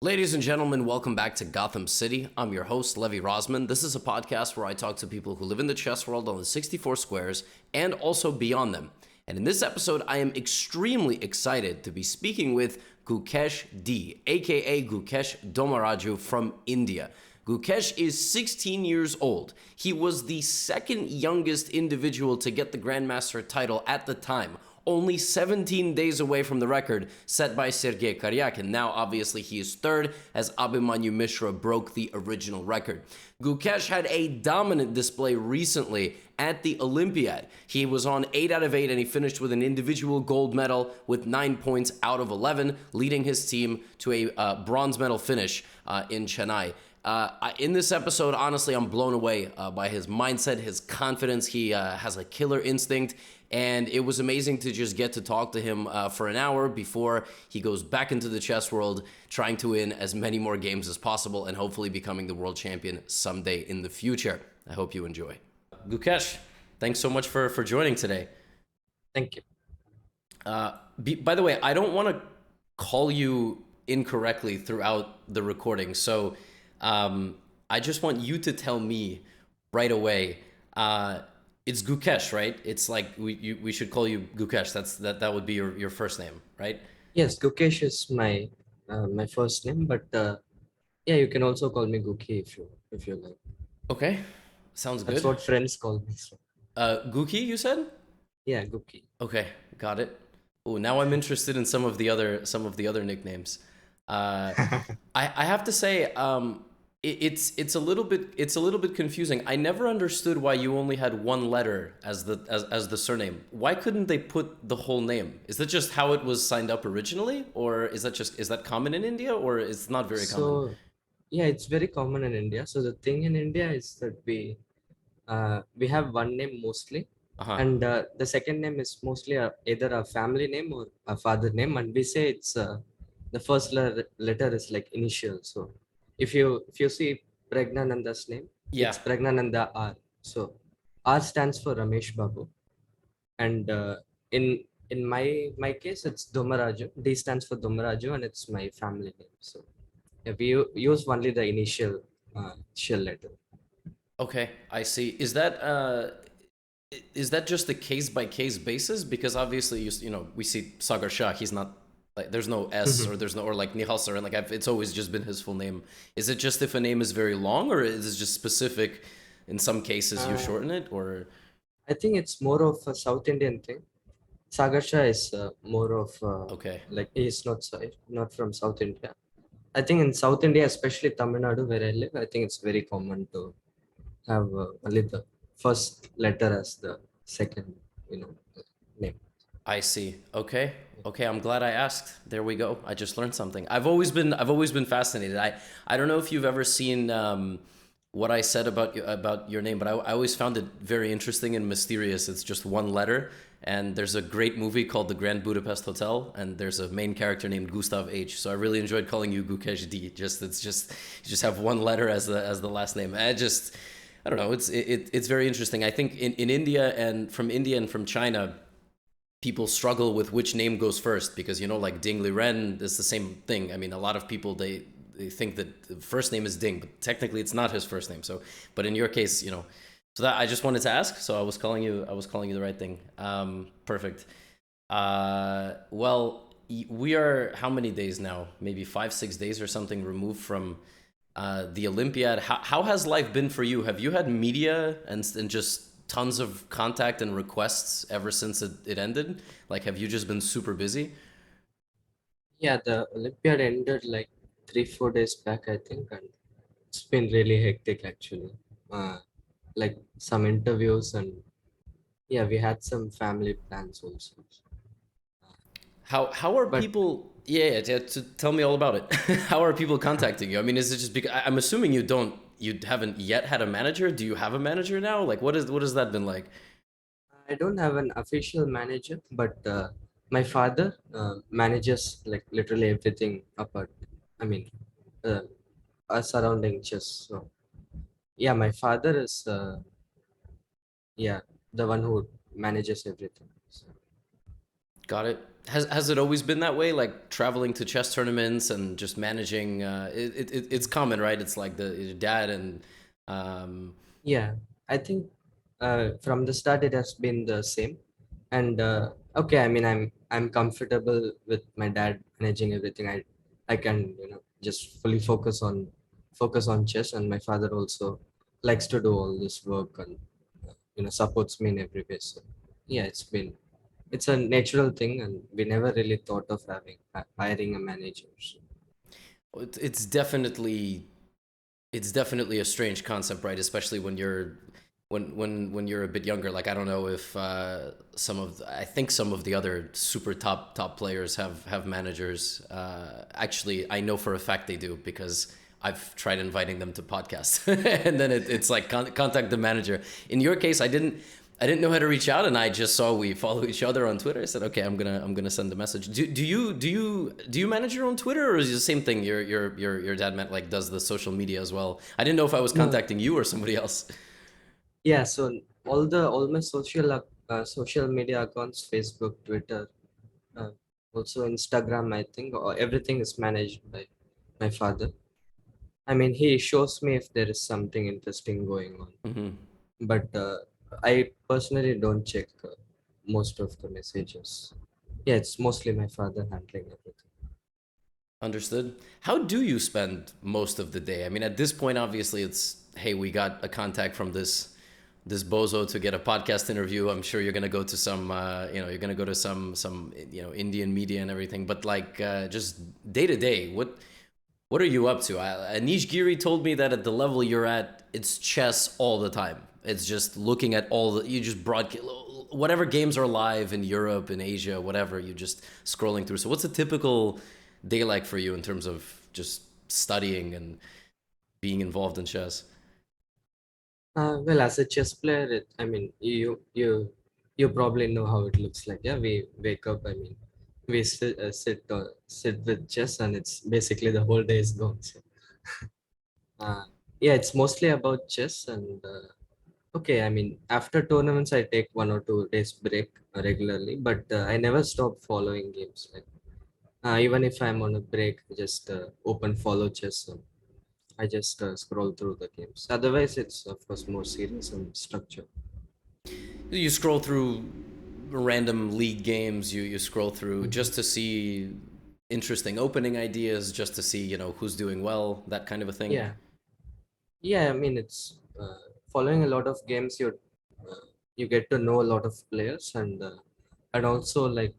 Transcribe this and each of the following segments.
Ladies and gentlemen, welcome back to Gotham City. I'm your host, Levi Rosman. This is a podcast where I talk to people who live in the chess world on the 64 squares and also beyond them. And in this episode, I am extremely excited to be speaking with GUKESH D, aka GUKESH Domaraju from India. GUKESH is 16 years old. He was the second youngest individual to get the Grandmaster title at the time, only 17 days away from the record set by Sergei Karyakin. Now, obviously, he is third, as Abhimanyu Mishra broke the original record. GUKESH had a dominant display recently at the Olympiad. He was on 8 out of 8, and he finished with an individual gold medal with 9 points out of 11, leading his team to a bronze medal finish in Chennai. In this episode, honestly, I'm blown away by his mindset, his confidence. He has a killer instinct, and it was amazing to just get to talk to him for an hour before he goes back into the chess world, trying to win as many more games as possible and hopefully becoming the world champion someday in the future. I hope you enjoy. GUKESH, thanks so much for joining today. Thank you. By the way, I don't want to call you incorrectly throughout the recording, so I just want you to tell me right away. It's GUKESH, right? It's like we should call you GUKESH. That would be your first name, right? Yes, Gukesh is my my first name, but yeah, you can also call me Guki if you like. Okay, sounds That's good. what friends call me. So. Guki, you said? Yeah, Guki. Okay, got it. Oh, now I'm interested in some of the other nicknames. I have to say, it's a little bit confusing. I never understood why you only had one letter as the surname. Why couldn't they put the whole name? Is that just how it was signed up originally, or is that common in India, or it's not very common? So yeah, it's very common in India. So the thing in India is that we have one name mostly, and the second name is mostly either a family name or a father name, and we say it's the first letter is like initial. So if you see Pragnananda's name, Yeah, it's Pragnananda R. So R stands for Ramesh Babu, and in my case, it's Domaraju. D stands for Domaraju, and it's my family name. So yeah, use only the initial letter. okay, I see. Is that just a case by case basis? Because obviously, we see Sagar Shah. He's not like there's no S or there's no or like Nihal Sir, and like it's always just been his full name. Is it just if a name is very long, or is it just specific? In some cases, you shorten it, or I think it's more of a South Indian thing. Sagar Shah is more of okay, like he's not from South India. I think in South India, especially Tamil Nadu, where I live, I think it's very common to have only the first letter as the second, you know, name. I see. Okay, okay. I'm glad I asked. There we go. I just learned something. I've always been fascinated. I don't know if you've ever seen what I said about your name, but I always found it very interesting and mysterious. It's just one letter, and there's a great movie called The Grand Budapest Hotel, and there's a main character named Gustav H. So I really enjoyed calling you Gukesh D. You just have one letter as the last name. I don't know. It's very interesting. I think in India and from China, people struggle with which name goes first because like Ding Liren is the same thing. I mean, a lot of people they think that the first name is Ding, but technically it's not his first name. So, but in your case, so that I just wanted to ask. So I was calling you the right thing. Perfect. Well, we are how many days now? Maybe 5-6 days or something removed from the Olympiad. How has life been for you? Have you had media and just tons of contact and requests ever since it ended? Like, have you just been super busy? Yeah, the Olympiad ended like 3-4 days back, I think, and it's been really hectic actually. Uh, like some interviews and yeah, we had some family plans also. How are But people? Yeah, tell me all about it. How are people contacting you? I mean, is it just because I'm assuming you haven't yet had a manager? Do you have a manager now? Like, what has that been like? I don't have an official manager, but my father manages like literally everything apart. I mean, uh, surrounding chess. So yeah, my father is yeah the one who manages everything. So, Got it. Has it always been that way? Like traveling to chess tournaments and just managing? It's common, right? It's like your dad and um, Yeah, I think from the start it has been the same. And okay, I mean, I'm comfortable with my dad managing everything. I can, just fully focus on chess, and my father also likes to do all this work and supports me in every way. So yeah, it's a natural thing, and we never really thought of hiring a manager. So, it's definitely a strange concept, right? Especially when you're when you're a bit younger. Like I don't know if I think some of the other super top players have managers. Actually, I know for a fact they do because I've tried inviting them to podcasts, and then it's like contact the manager. In your case, I didn't know how to reach out, and I just saw we follow each other on Twitter. I said, okay, I'm gonna send a message. Do you manage your own Twitter, or is it the same thing? Your dad like does the social media as well. I didn't know if I was no, contacting you or somebody else. yeah. So all my social media accounts, Facebook, Twitter, uh, also Instagram, I think, or everything is managed by my father. I mean, he shows me if there is something interesting going on, Hmm. but I personally don't check most of the messages. Yeah, it's mostly my father handling everything. Understood. How do you spend most of the day? I mean, at this point, obviously, it's hey, we got a contact from this bozo to get a podcast interview. I'm sure you're gonna go to some, you're gonna go to some Indian media and everything. But like, just day to day, what are you up to? Anish Giri told me that at the level you're at, it's chess all the time. It's just looking at you just broadcast whatever games are live in Europe, in Asia, whatever. You're just scrolling through. So what's a typical day like for you in terms of just studying and being involved in chess? Well, as a chess player, I mean, you probably know how it looks like. Yeah, we wake up. I mean, we sit with chess, and it's basically the whole day is gone. So, uh, yeah, it's mostly about chess. And okay, I mean, after tournaments, I take 1 or 2 days break regularly, but I never stop following games. Like even if I'm on a break, I just open follow chess. And I just scroll through the games. Otherwise, it's of course more serious and structured. You scroll through random league games. You scroll through Mhm. just to see interesting opening ideas, just to see who's doing well, that kind of a thing. Yeah, yeah. I mean, it's following a lot of games. You get to know a lot of players, and also like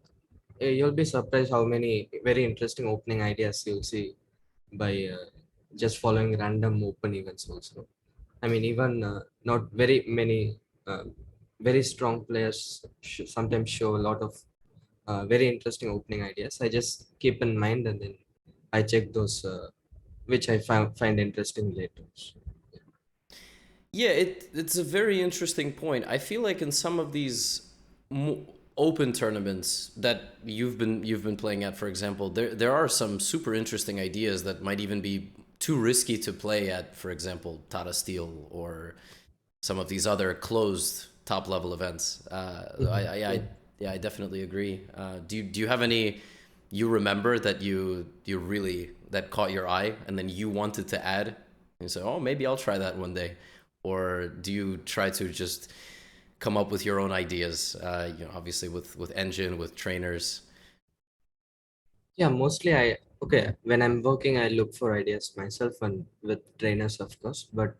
you'll be surprised how many very interesting opening ideas you'll see by just following random open events. Also, I mean, even not very many very strong players sometimes show a lot of very interesting opening ideas. I just keep in mind, and then I check those which I find interesting later. Yeah, it's a very interesting point. I feel like in some of these open tournaments that you've been playing at, for example, there are some super interesting ideas that might even be too risky to play at, for example, Tata Steel or some of these other closed top level events. Yeah. Yeah, I definitely agree. Do you have any you remember that you really that caught your eye and then you wanted to add and you say, oh, maybe I'll try that one day, or do you try to just come up with your own ideas? Obviously with engine with trainers. Yeah, mostly okay, when I'm working, I look for ideas myself and with trainers, of course. But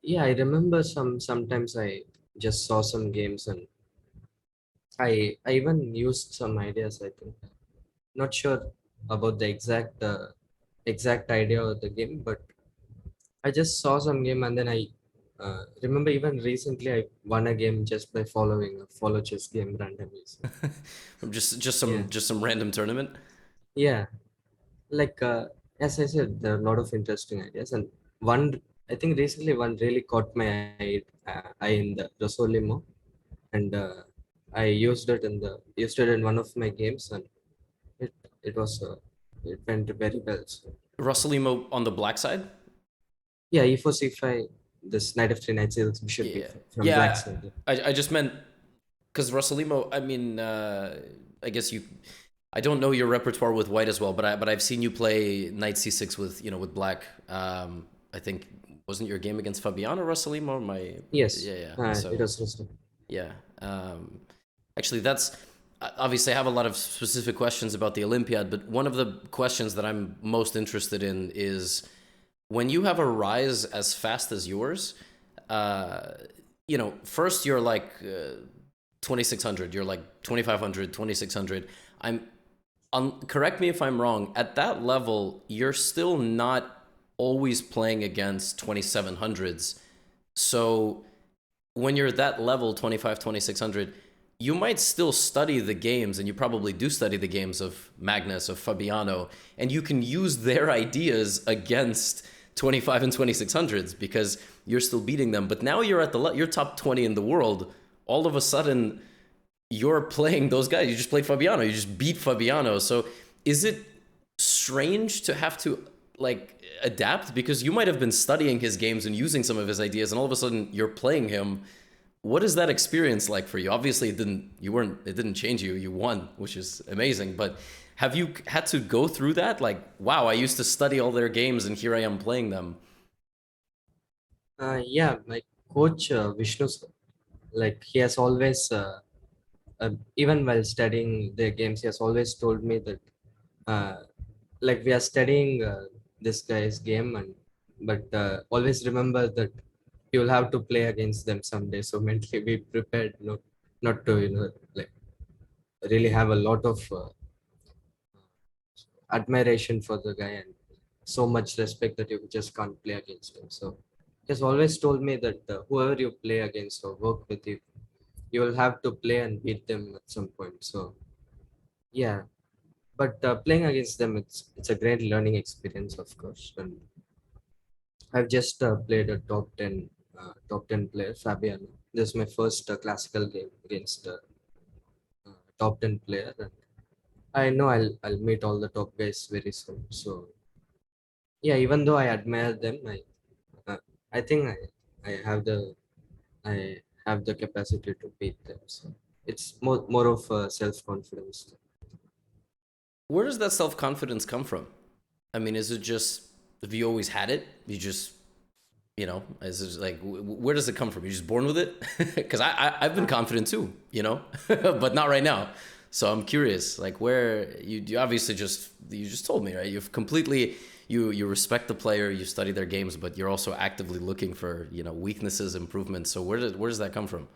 yeah, I remember sometimes I just saw some games, and I even used some ideas, I think. Not sure about the exact idea of the game, but I just saw some game, and then I remember even recently I won a game just by following a follow chess game randomly. So Just yeah, some random tournament. yeah. Like as I said, there are a lot of interesting ideas, and one I think recently one really caught my eye in the Rosolimo, and I used it in one of my games, and it it was it went very well. So Russellimo on the black side. yeah, E4 C5, this knight of 3 knights, bishop Yeah, B5 from black yeah. side. I just meant Because Rossalimo, I mean, I guess you. I don't know your repertoire with white as well, but I've seen you play knight c6 with with black. I think wasn't your game against Fabiano Rossalimo? My Yes, yeah yeah. it So was Rustam. yeah. Actually, that's obviously I have a lot of specific questions about the Olympiad, but one of the questions that I'm most interested in is when you have a rise as fast as yours. Uh, first you're like 2600, you're like 2500, 2600. I'm correct me if I'm wrong. At that level, you're still not always playing against 2700s. So when you're that level 25, 2600, you might still study the games, and you probably do study the games of Magnus, of Fabiano, and you can use their ideas against 25 and 2600s because you're still beating them. But now you're at you're top 20 in the world. All of a sudden, you're playing those guys. You just played Fabiano. You just beat Fabiano. So is it strange to have to like adapt, because you might have been studying his games and using some of his ideas, and all of a sudden you're playing him? What is that experience like for you? Obviously, it didn't change you. You won, which is amazing. But have you had to go through that? Like, wow, I used to study all their games, and here I am playing them. Yeah, my coach Vishnu, sir, like he has always, even while studying the games, he has always told me that, uh, like we are studying this guy's game, and but always remember that you will have to play against them someday. So mentally be prepared, not to like really have a lot of admiration for the guy and so much respect that you just can't play against him. So he has always told me that whoever you play against or work with, you will have to play and beat them at some point. So yeah, but playing against them, it's a great learning experience, of course. And I've just played a top 10 player, Fabiano. This is my first classical game against top 10 player, and I know I'll meet all the top guys very soon. So yeah, even though I admire them, uh, I think I have the I have the capacity to beat them. So it's more of self confidence. Where does that self confidence come from? I mean, is it just, have you always had it? You just, is it like, where does it come from? You just born with it? Because I've been confident too, but not right now. So I'm curious, like, where you obviously you just told me, right? You've completely, you respect the player, you study their games, but you're also actively looking for, weaknesses, improvements. So where does that come from?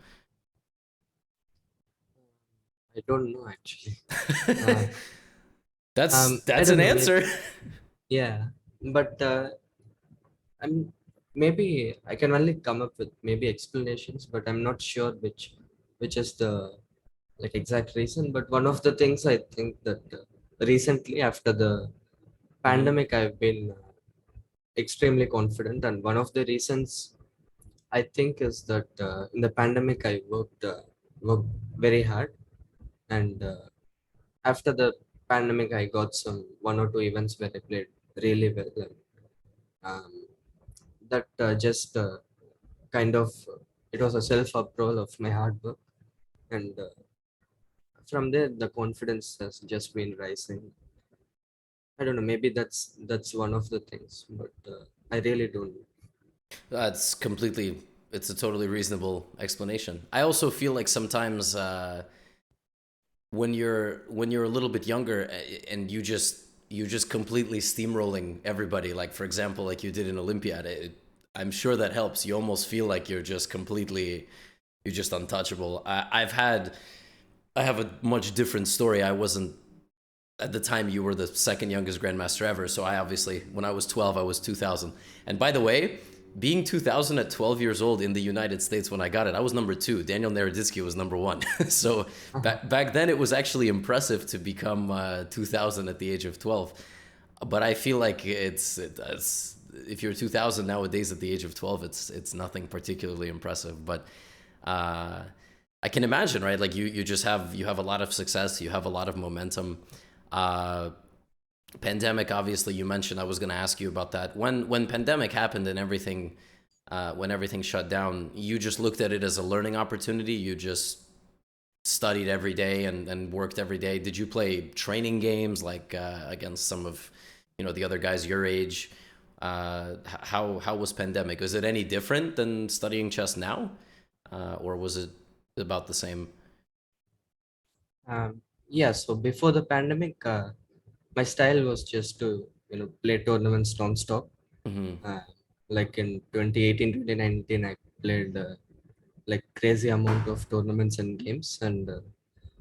I don't know actually. Uh, I That's don't an know. answer. Yeah, but I'm maybe I can only come up with maybe explanations, but I'm not sure which is the like exact reason. But one of the things I think that recently after the Hmm. pandemic, I've been extremely confident, and one of the reasons I think is that in the pandemic I worked very hard, and after the pandemic I got some one or two events where I played really well, and um, that just kind of it was a self approval of my hard work, and from there the confidence has just been rising. I don't know, maybe that's one of the things, but I really don't know. That's completely, it's a totally reasonable explanation. I also feel like sometimes when you're a little bit younger, and you just completely steamrolling everybody, like for example, like you did in Olympiad, I'm sure that helps. You almost feel like you're just untouchable. I have a much different story. I wasn't at the time. You were the second youngest grandmaster ever, so I obviously, when I was 12, I was 2000. And by the way, being 2000 at 12 years old in the United States, when I got it, I was number 2. Daniel Naroditsky was number 1. So Uh-huh. back then it was actually impressive to become 2000 at the age of 12. But I feel like it's if you're 2000 nowadays at the age of 12, it's nothing particularly impressive. But uh, I can imagine, right? Like you have a lot of success, you have a lot of momentum. Uh, Pandemic, obviously, you mentioned. I was going to ask you about that. When pandemic happened and everything, when everything shut down, you just looked at it as a learning opportunity. studied every day and worked every day. Did you play training games like against some of the other guys your age? How was pandemic? Was it any different than studying chess now, or was it about the same? Yeah, so before the pandemic, my style was just to play tournaments non-stop. Hmm. Uh, like in 2018, 2019, I played like crazy amount of tournaments and games. And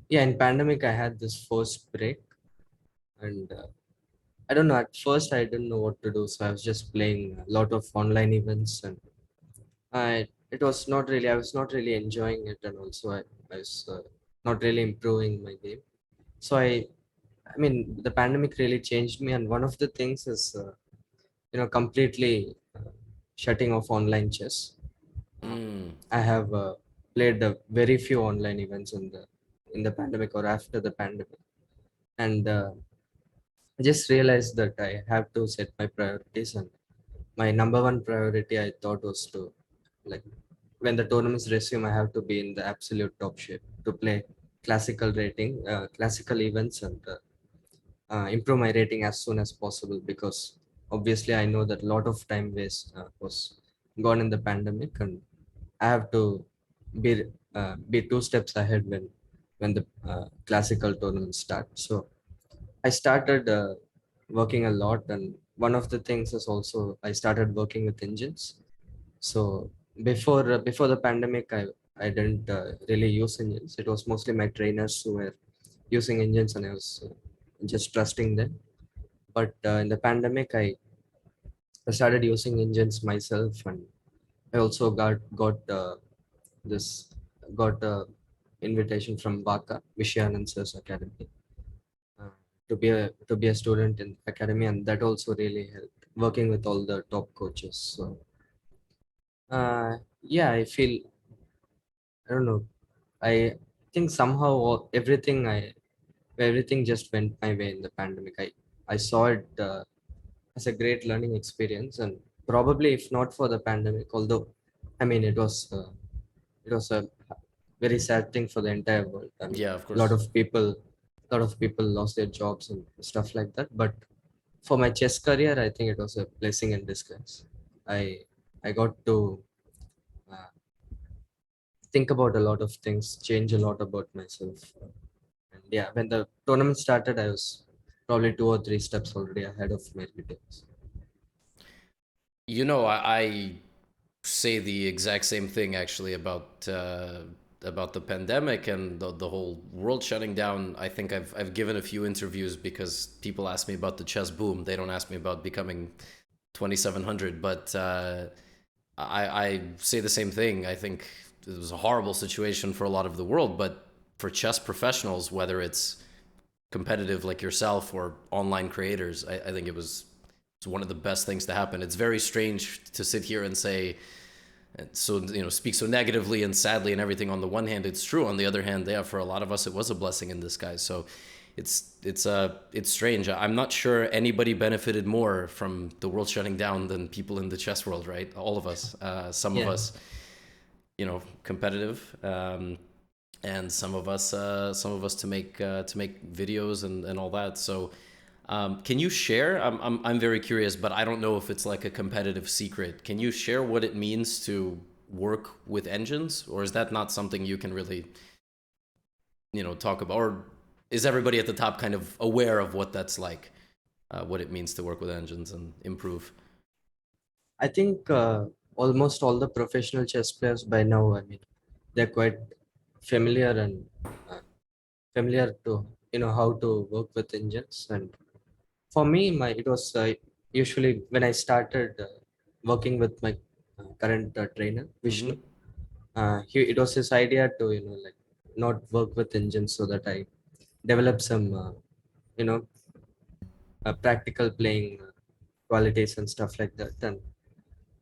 yeah, in pandemic, I had this forced break, and I don't know. At first, I didn't know what to do, so I was just playing a lot of online events, and I it was not really. I was not really enjoying it, and also I was not really improving my game. So I mean, the pandemic really changed me, and one of the things is completely shutting off online chess. Uh, Mm. I have played very few online events in the pandemic or after the pandemic, and I just realized that I have to set my priorities. And my number one priority, I thought, was to like when the tournaments resume, I have to be in the absolute top shape to play classical events, and improve my rating as soon as possible, because obviously I know that a lot of time waste was gone in the pandemic, and I have to be two steps ahead when the classical tournaments start. So I started working a lot, and one of the things is also I started working with engines. So before the pandemic, I didn't really use engines. It was mostly my trainers who were using engines, and I was just trusting them. But in the pandemic, I started using engines myself, and I also this got a invitation from Baka Vishayanand Sir's academy, uh, to be a student in academy, and that also really helped working with all the top coaches. So yeah, I don't know. I think somehow everything just went my way in the pandemic. I saw it as a great learning experience, and probably if not for the pandemic, although I mean it was a very sad thing for the entire world. I mean, Yeah, of a lot course. of people a lot of people lost their jobs and stuff like that. But for my chess career, I think it was a blessing in disguise. I i got to uh, think about a lot of things, change a lot about myself. And yeah, when the tournament started, I was probably two or three steps already ahead of my relatives. I say the exact same thing actually about the pandemic and the whole world shutting down. I think I've given a few interviews because people ask me about the chess boom. They don't ask me about becoming 2700, but I say the same thing. I think it was a horrible situation for a lot of the world, but for chess professionals, whether it's competitive like yourself or online creators, I think it's one of the best things to happen. It's very strange to sit here and say, so speak so negatively and sadly and everything. On the one hand, it's true. On the other hand, yeah, for a lot of us, it was a blessing in disguise. So it's strange. I'm not sure anybody benefited more from the world shutting down than people in the chess world, right? All of us. Some of Yeah, us, competitive, and some of us to make videos and all that. So, can you share? I'm very curious, but I don't know if it's like a competitive secret. Can you share what it means to work with engines, or is that not something you can really talk about? Or is everybody at the top kind of aware of what that's like, what it means to work with engines and improve? I think almost all the professional chess players by now, I mean, they're quite familiar and uh, familiar to how to work with engines. And for me, my it was usually when I started working with my current trainer Vishnu. Mm-hmm. It was his idea to like not work with engines, so that I develop some you know practical playing qualities and stuff like that. And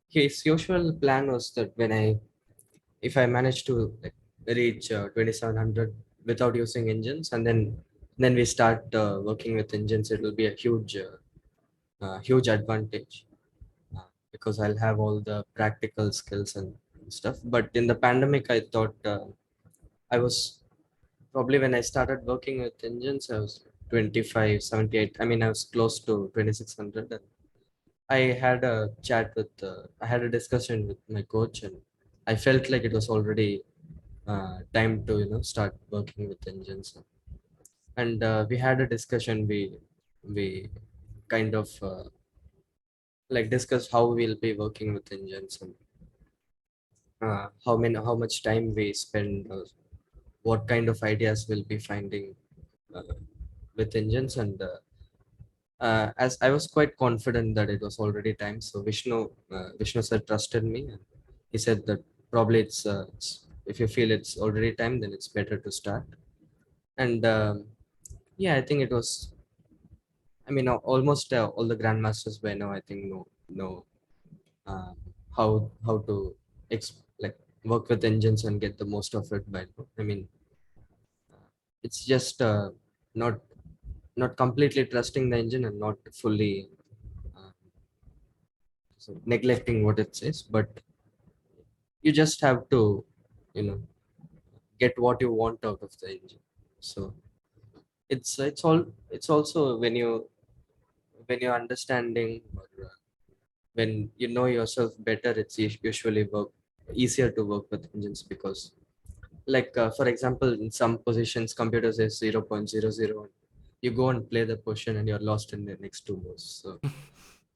his usual plan was that if I manage to like reach 2700 without using engines, and then we start working with engines, it will be a huge advantage, because I'll have all the practical skills and stuff. But in the pandemic, I thought I was probably when I started working with engines, I was 25, 78. I mean, I was close to 2600. And I had a I had a discussion with my coach, and I felt like it was already time to, start working with engines. And we had a discussion. We kind of like discussed how we'll be working with engines, and how much time we spend, what kind of ideas we'll be finding uh, with engines. And as I was quite confident that it was already time, so Vishnu sir trusted me, and he said that probably if you feel it's already time, then it's better to start. And yeah, I think it was. I mean, almost all the grandmasters by now, I think, know uh, how to like work with engines and get the most of it by now. I mean, it's just not not completely trusting the engine and not fully uh, neglecting what it says, but you just have to, you know get what you want out of the engine. So it's also when you're understanding, or when you know yourself better, it's usually easier to work with engines, because like for example, in some positions computer says 0.00, you go and play the position and you're lost in the next two moves. So,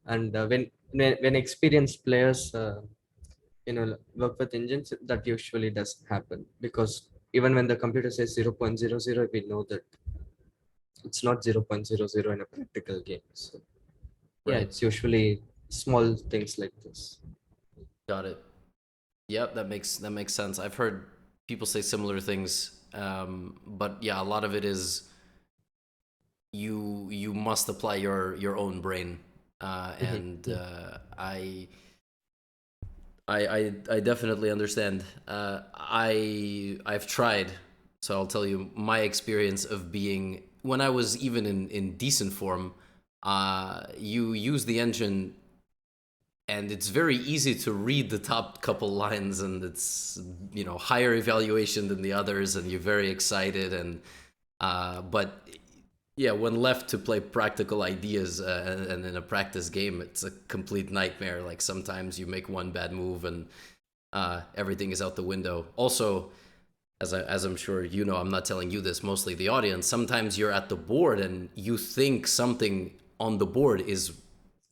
and when experienced players work with engines, that usually doesn't happen, because even when the computer says 0.00, we know that it's not 0.00 in a practical game. So yeah, Right. it's usually small things like this. Got it. Yep, that makes sense. I've heard people say similar things, but yeah, a lot of it is you must apply your own brain, Mhm. and Yeah. I definitely understand. I've tried, so I'll tell you my experience of being when I was even in decent form. You use the engine, and it's very easy to read the top couple lines, and it's higher evaluation than the others, and you're very excited, and but yeah, when left to play practical ideas, and in a practice game, it's a complete nightmare. Like sometimes you make one bad move and everything is out the window. Also, as I'm sure you know, I'm not telling you this, mostly the audience. Sometimes you're at the board and you think something on the board is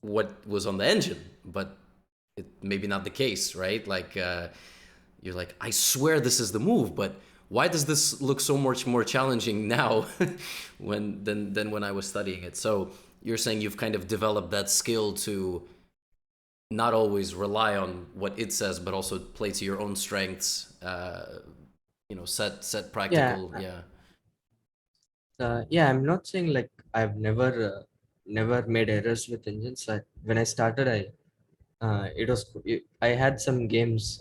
what was on the engine, but it maybe not the case, right? Like you're like, I swear this is the move, but why does this look so much more challenging now than when I was studying it? So you're saying you've kind of developed that skill to not always rely on what it says, but also play to your own strengths. Set Yeah, practical. Yeah. yeah. I'm not saying like I've never made errors with engines. When I started, I had some games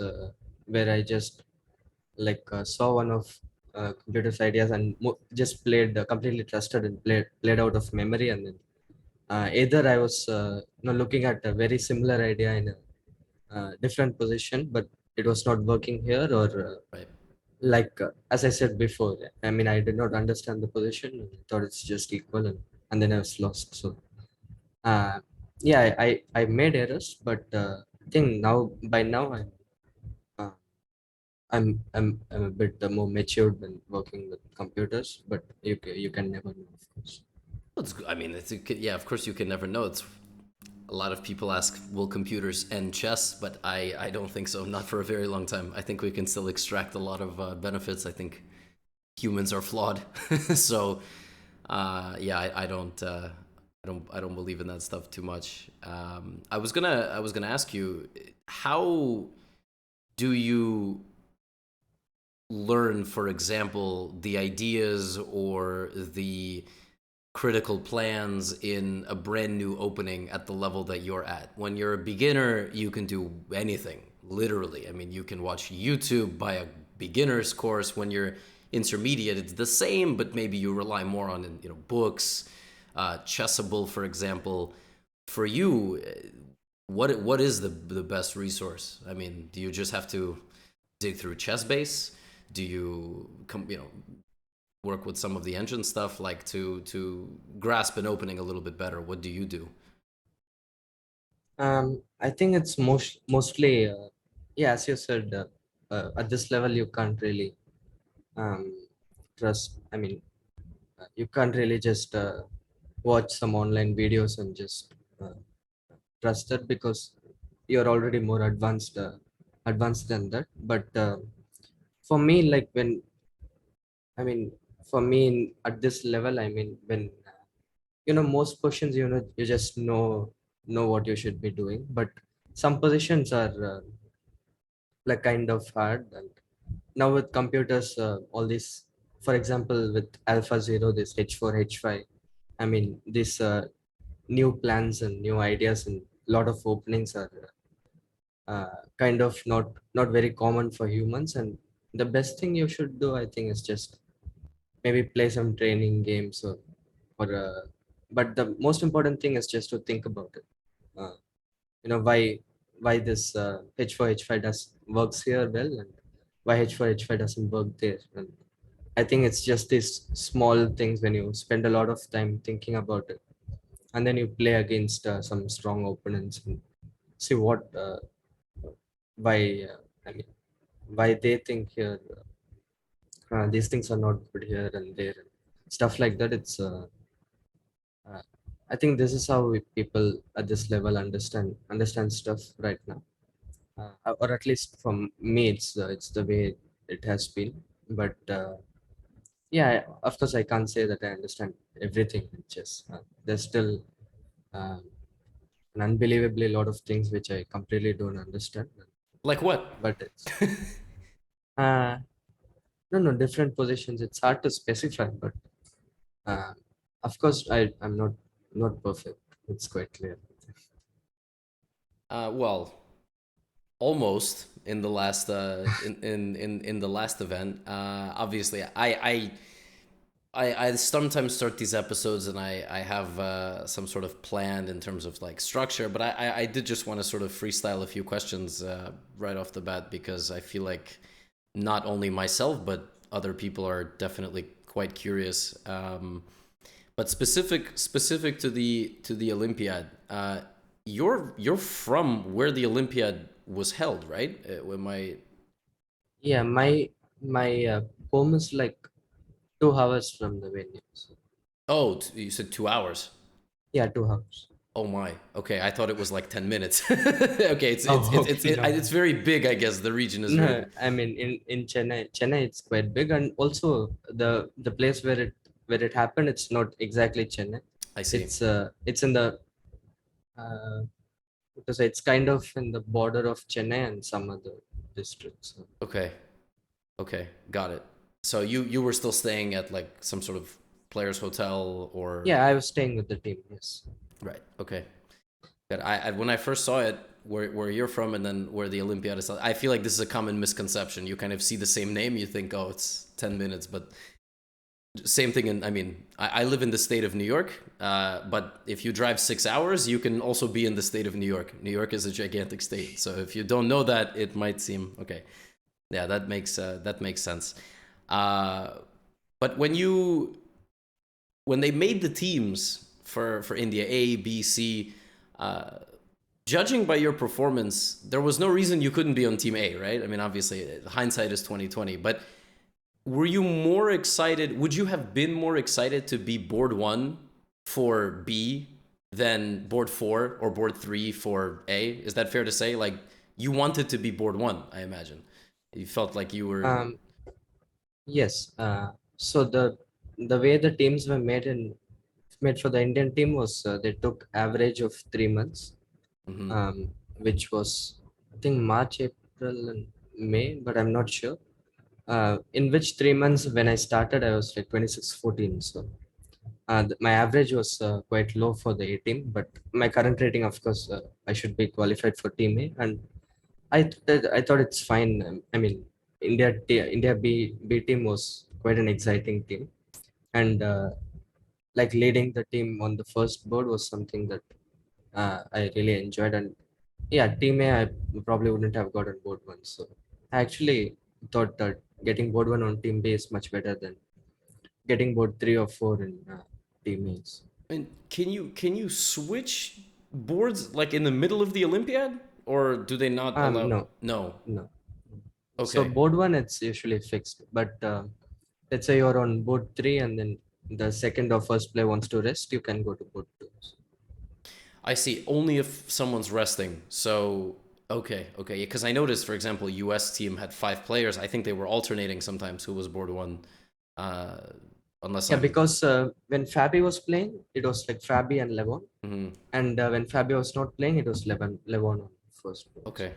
where I just saw one of computer's ideas and just played, completely trusted and played out of memory. And then either I was looking at a very similar idea in a different position, but it was not working here, or Right. as I said before, I mean, I did not understand the position. I thought it's just equal, and then I was lost. So uh, yeah, I made errors, but I think by now uh, I'm a bit more matured when working with computers, but you can never know, of course. I mean, yeah. Of course, you can never know. It's a lot of people ask, will computers end chess? But I don't think so. Not for a very long time. I think we can still extract a lot of benefits. I think humans are flawed. So yeah, I don't believe in that stuff too much. I was gonna ask you, how do you learn, for example, the ideas or the critical plans in a brand new opening at the level that you're at? When you're a beginner, you can do anything, literally. I mean, you can watch YouTube, buy a beginner's course. When you're intermediate, it's the same, but maybe you rely more on books, Chessable, for example. For you, what is the best resource? I mean, do you just have to dig through ChessBase? Do you come, work with some of the engine stuff, like to grasp an opening a little bit better? What do you do? I think it's mostly, yeah, as you said, at this level you can't really um, trust. I mean, you can't really just watch some online videos and just trust it, because you're already more advanced than that. But for me, like when I mean, for me at this level, I mean, when most questions, you just know what you should be doing, but some positions are like kind of hard. And now with computers, all this, for example, with alpha zero, this h4 h5, I mean, these new plans and new ideas and lot of openings are kind of not very common for humans. And the best thing you should do, I think, is just maybe play some training games, or but the most important thing is just to think about it. uh, why this h4 h5 does works here well, and why h4 h5 doesn't work there. And I think it's just these small things, when you spend a lot of time thinking about it, and then you play against some strong opponents and see what why I mean, why they think here these things are not good here and there, and stuff like that. It's uh, I think this is how people at this level understand stuff right now, or at least from me, it's the way it has been. But yeah, of course I can't say that I understand everything. It's just there's still uh, an unbelievably lot of things which I completely don't understand. Like what? But it's uh, no, different positions. It's hard to specify, but uh, of course I'm not perfect. It's quite clear. Well, almost in the last in the last event. Obviously, I sometimes start these episodes and I have some sort of plan in terms of like structure, but I did just want to sort of freestyle a few questions right off the bat, because I feel like not only myself but other people are definitely quite curious. But specific to the Olympiad, you're from where the Olympiad was held, right? When my Yeah, my home is like 2 hours from the venue. So, you said 2 hours. yeah, 2 hours. Oh my. Okay, I thought it was like 10 minutes. Okay, Oh, okay, no. it's very big. I guess the region is very No, big. I mean, in Chennai it's quite big, and also the place where it happened, it's not exactly Chennai. I see. It's in the because it's kind of in the border of Chennai and some other districts. So, Okay, okay, got it. So you were still staying at like some sort of players' hotel or yeah, I was staying with the team. Yes. right? Okay, good. I when I first saw it, where you're from, and then where the Olympiad is, I feel like this is a common misconception. You kind of see the same name, you think, oh, it's 10 minutes, but same thing. I mean, I live in the state of New York, but if you drive 6 hours, you can also be in the state of New York. New York is a gigantic state, so if you don't know that, it might seem okay. Yeah, that makes sense. Uh, but when they made the teams for India A, B, C, uh, judging by your performance, there was no reason you couldn't be on Team A, right? I mean, obviously, hindsight is 2020, but were you more excited? Would you have been more excited to be board one for B than board four or board three for A? Is that fair to say? Like, you wanted to be board one, I imagine. You felt like you were. Um. Yes. So the way the teams were made for the Indian team was, they took average of 3 months, Mhm. which was, I think, March, April, and May, but I'm not sure. In which 3 months, when I started, I was like 26-14. So my average was quite low for the A team, but my current rating, of course, I should be qualified for Team A, and I thought it's fine. I mean, India B team was quite an exciting team, and like leading the team on the first board was something that I really enjoyed. And yeah, Team A, I probably wouldn't have gotten board one. So I actually thought that getting board one on Team B is much better than getting board 3 or 4 in teammates. And can you switch boards like in the middle of the Olympiad, or do they not allow? No, No. no. So Okay. board 1 it's usually fixed, but let's say you're on board 3 and then the second or first player wants to rest, you can go to board 2. I see. Only if someone's resting. So okay, okay. Because I noticed, for example, U.S. team had 5 players. I think they were alternating sometimes who was board 1. Uh, unless Yeah, I'm. because when Fabi was playing, it was like Fabi and Levon. Mhm. And when Fabi was not playing, it was Levon on first board. Okay,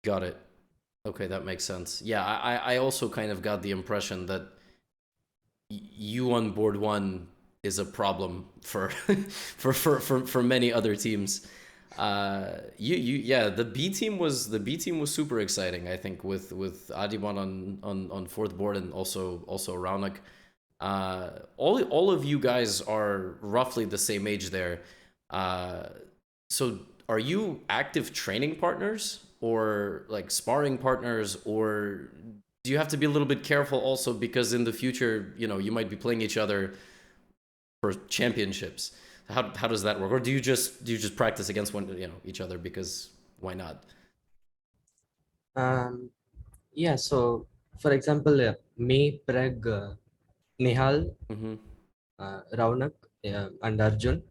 got it. Okay, that makes sense. Yeah, I also kind of got the impression that you on board 1 is a problem for for many other teams. Yeah, the B team was super exciting. I think with Adiban on fourth board, and also Raunak. All of you guys are roughly the same age there. Uh, so are you active training partners or like sparring partners, or do you have to be a little bit careful also because in the future, you might be playing each other for championships? How does that work? Or do you just practice against each other because why not? Um, yeah, so for example, me, Preg, Nihal, Mm-hmm. Raunak, and Arjun,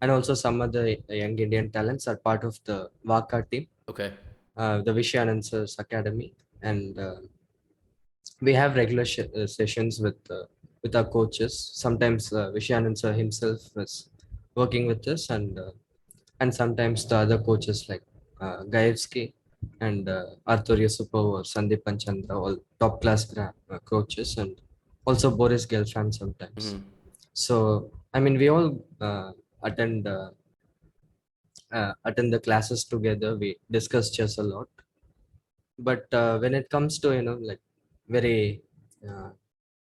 and also some other young Indian talents are part of the Vaka team, Okay. the Vishayanansa's Academy. And we have regular sessions with our coaches. Sometimes Vishayanand sir himself is working with us, and sometimes the other coaches like Gaevsky and Arthur Yusupov or Sandeep Panchandra, all top class coaches, and also Boris Gelfand sometimes. Mm-hmm. So I mean, we all attend attend the classes together. We discuss chess a lot, but when it comes to like very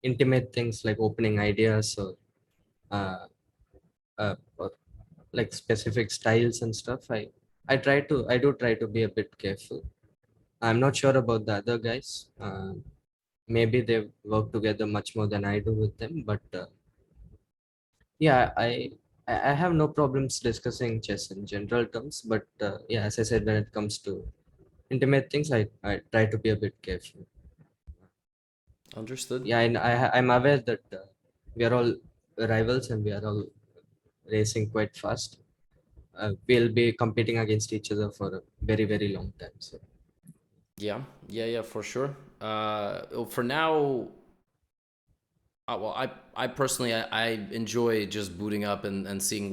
intimate things like opening ideas uh, or like specific styles and stuff, I do try to be a bit careful. I'm not sure about the other guys. Maybe they work together much more than I do with them, but yeah, I have no problems discussing chess in general terms, but yeah, as I said, when it comes to intimate things, I try to be a bit careful. Understood. Yeah, and I'm aware that we are all rivals and we are all racing quite fast. We'll be competing against each other for a very, very long time. So, Yeah, yeah, yeah, for sure. For now, well, I personally I enjoy just booting up and seeing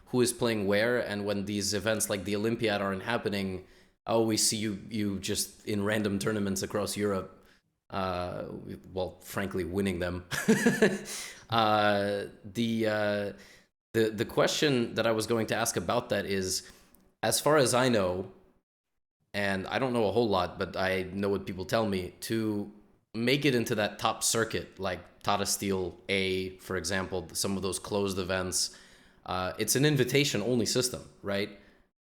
who is playing where, and when these events like the Olympiad aren't happening, I always see you just in random tournaments across Europe. Well, frankly, winning them. uh, the uh, the question that I was going to ask about that is, as far as I know, and I don't know a whole lot, but I know what people tell me, to make it into that top circuit, like Tata Steel A, for example, some of those closed events. It's an invitation only system, right?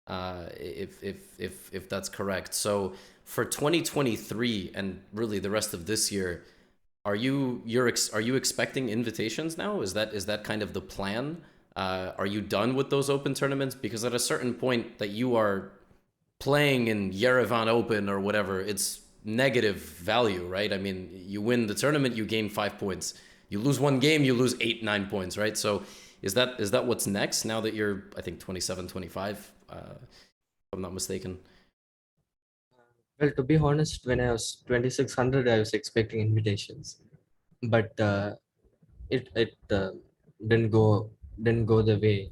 If that's correct. So for 2023 and really the rest of this year, are you expecting invitations now? Is that kind of the plan? Are you done with those open tournaments? Because at a certain point that you are playing in Yerevan Open or whatever, it's negative value, right? I mean, you win the tournament, you gain 5 points. You lose one game, you lose 8, 9 points, right? So is that what's next now that you're, I think, 27, 25, if I'm not mistaken? well, to be honest, when I was 2600, I was expecting invitations, but it didn't go didn't go the way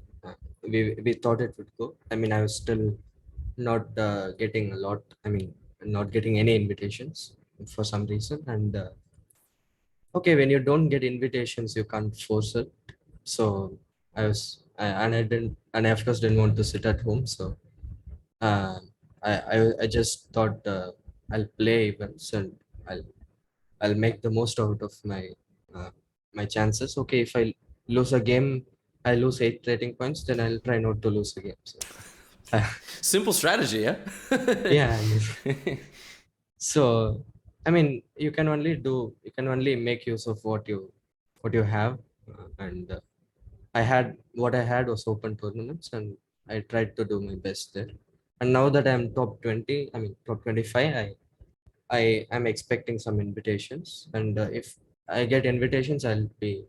we thought it would go. I mean, I was still not getting a lot. I mean, not getting any invitations for some reason, and okay, when you don't get invitations, you can't force it. So and I didn't, and I of course didn't want to sit at home. So uh, I just thought I'll play events and I'll I'll make the most out of uh, my chances. Okay, if I lose a game, I lose 8 rating points, then I'll try not to lose a game. So Simple strategy, yeah? yeah, I mean, so I mean, you can only make use of what you have, and I had what I had was open tournaments, and I tried to do my best there. And now that I'm top 20, I mean top 25, I am expecting some invitations, and if I get invitations, I'll be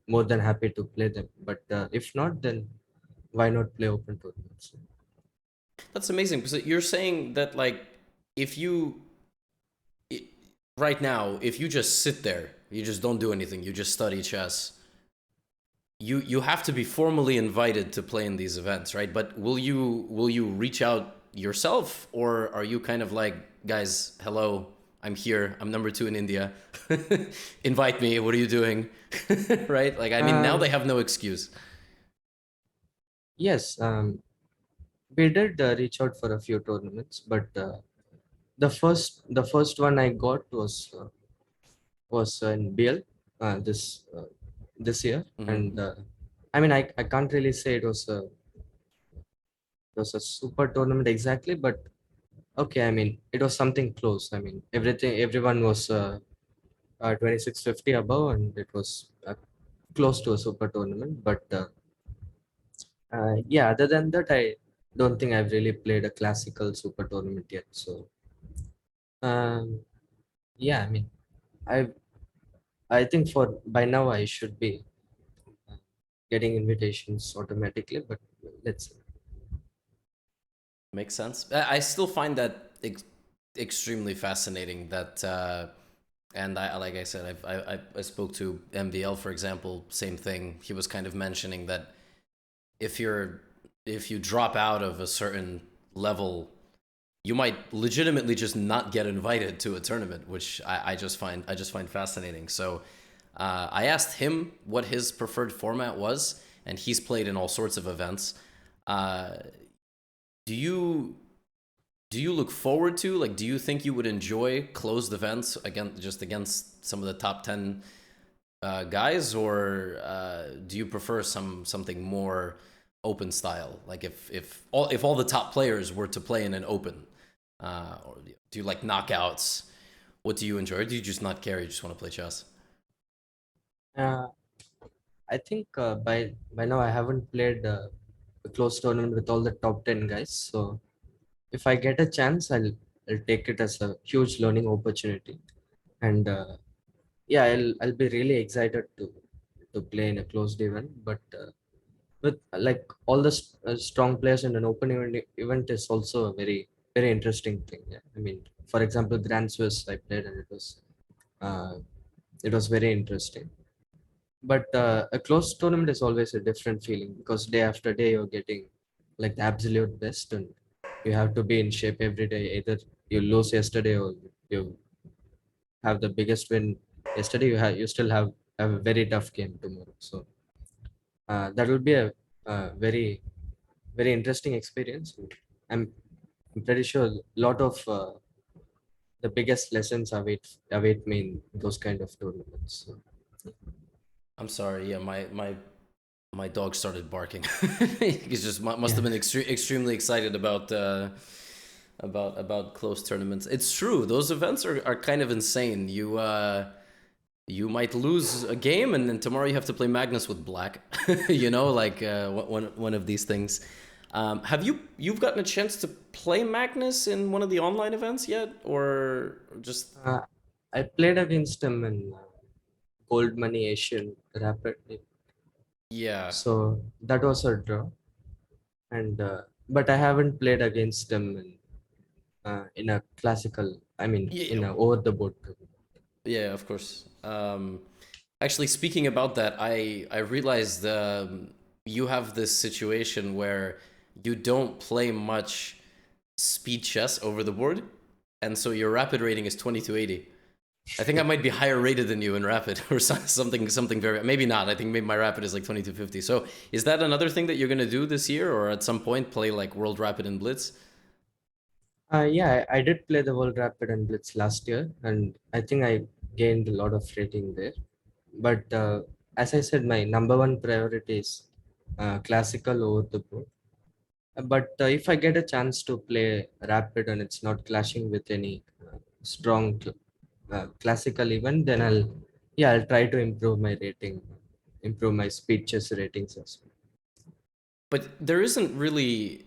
more than happy to play them. But if not, then why not play open tournaments? That's amazing because you're saying that like if you i- right now if you just sit there, you just don't do anything, you just study chess, you have to be formally invited to play in these events, right? But will you reach out yourself, or are you kind of like, guys, hello, I'm here, I'm number 2 in India, invite me, what are you doing? Right? Like, I mean, now they Um, have no excuse. yes, we did reach out for a few tournaments, but the first one I got was in BL this year, and Hmm. I mean I can't really say it was a super tournament exactly, but okay, I mean it was something close. I mean everyone was 2650 above, and it was close to a super tournament. But yeah, other than that, I don't think I've really played a classical super tournament yet. So yeah, I mean I I think for by now I should be uh, getting invitations automatically, but let's see. Makes sense. I still find that extremely fascinating that and I, like I said, I spoke to MVL, for example, same thing. He was kind of mentioning that if you're if you drop out of a certain level, you might legitimately just not get invited to a tournament, which I just find fascinating. So I asked him what his preferred format was, and he's played in all sorts of events. Uh, do you do you look forward to, like, do you think you would enjoy closed events against some of the top 10 guys, or do you prefer something more open style, like if all the top players were to play in an open, or do you like knockouts? What do you enjoy, or do you just not care, you just want to play chess? Uh, I think by now I haven't played a close tournament with all the top 10 guys. So if I get a chance, I'll take it as a huge learning opportunity. And yeah, I'll be really excited to play in a closed event. But with like all the strong players in an open event is also a very interesting thing. Yeah. I mean, for example, Grand Swiss I played, and uh, it was very interesting. But a close tournament is always a different feeling because day after day you're getting like the absolute best, and you have to be in shape every day. Either you lose yesterday or you have the biggest win yesterday. You still have a very tough game tomorrow. So that will be a very interesting experience. I'm I'm pretty sure a lot of the biggest lessons await me in those kind of tournaments. So, I'm sorry, yeah, my dog started barking. He's just must yeah. have been extremely excited about close tournaments. It's true, those events are kind of insane. You might lose a game, and then tomorrow you have to play Magnus with black. Like one of these things. Have you've gotten a chance to play Magnus in one of the online events yet, or just? Uh, I played against him in Gold Money Asian Rapid. Yeah. So that was a draw, and but I haven't played against him in a classical. I mean, Yeah. in a over the board. Yeah, of course. Actually, speaking about that, I realized you have this situation where you don't play much speed chess over the board, and so your rapid rating is 2280. I think I might be higher rated than you in rapid, or something very, maybe not. I think maybe my rapid is like 2250. So is that another thing that you're gonna do this year, or at some point play like World Rapid and Blitz? Yeah, I did play the World Rapid and Blitz last year, and I think I gained a lot of rating there. But as I said, my number one priority is classical over the board. But if I get a chance to play Rapid and it's not clashing with any strong classical event, then I'll try to improve my rating, improve my speed chess ratings as well. But there isn't really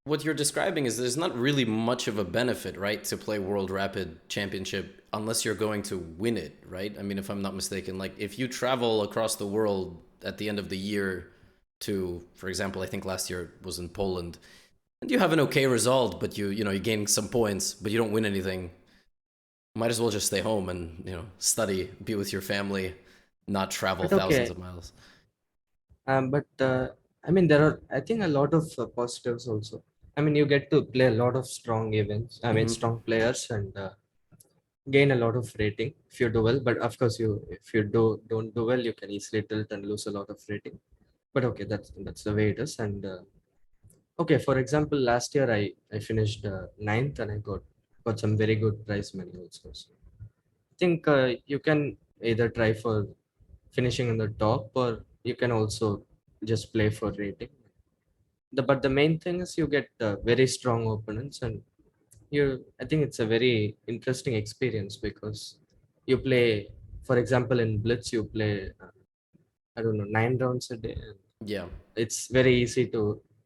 what you're describing is there's not really much of a benefit, right, to play World Rapid Championship unless you're going to win it, right? I mean, if I'm not mistaken, like if you travel across the world at the end of the year to, for example, I think last year it was in Poland, and you have an okay result, but you gain some points, but you don't win anything. Might as well just stay home and study, be with your family, not travel But thousands okay, of miles. but I mean, there are, I think, a lot of positives also. I mean, you get to play a lot of strong events. I mean, Hmm. strong players and gain a lot of rating if you do well. But of course, if you don't do well, you can easily tilt and lose a lot of rating. But okay, that's the way it is. And okay, for example, last year I finished ninth and I got some very good prize money also. So I think you can either try for finishing in the top, or you can also just play for rating. But the main thing is you get very strong opponents, and I think it's a very interesting experience because you play, for example, in Blitz you play I don't know, 9 rounds a day, and Yeah. it's very